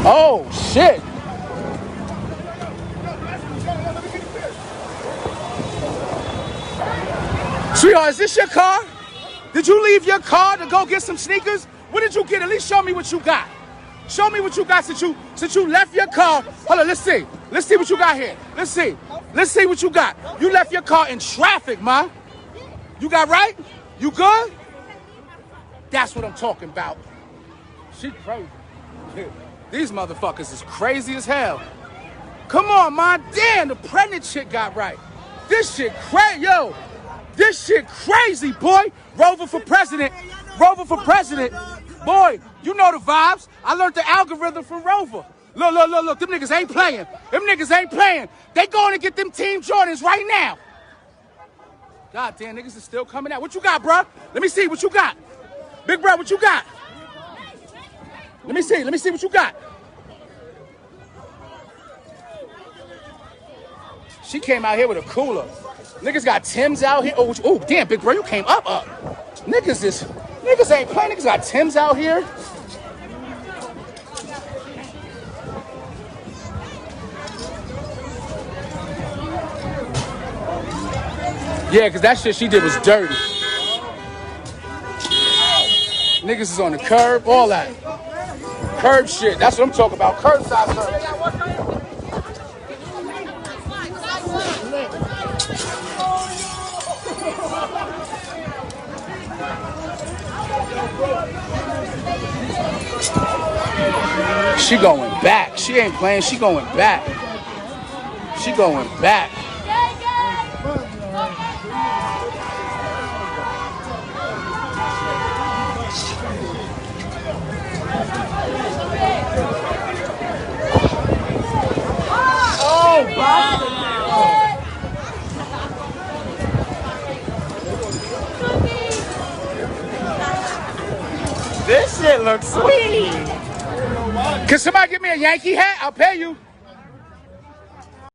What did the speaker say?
Oh, shit. Sweetheart, is this your car? Did you leave your car to go get some sneakers? What did you get? At least show me what you got. Show me what you got since you left your car. Hold on, let's see. Let's see what you got here. Let's see. Let's see what you got. You left your car in traffic, ma. You got right? You good? That's what I'm talking about. She crazy. These motherfuckers is crazy as hell. Come on, ma. Damn, the pregnant chick got right. This shit crazy, yo. This shit crazy, boy. Rover for president. Rover for president. Boy, you know the vibes. I learned the algorithm from Rover. Look. Them niggas ain't playing. Them niggas ain't playing. They going to get them Team Jordans right now. God damn, niggas is still coming out. What you got, bro? Let me see what you got. Big bro, what you got? Let me see what you got. She came out here with a cooler. Niggas got Timbs out here. Oh, damn, big bro, you came up. Niggas ain't playing. Niggas got Timbs out here. Yeah, because that shit she did was dirty. Niggas is on the curb, all that. Curb shit, that's what I'm talking about. Curbside service. She going back. She ain't playing. She going back. She going back. This shit looks sweet. Can somebody give me a Yankee hat? I'll pay you.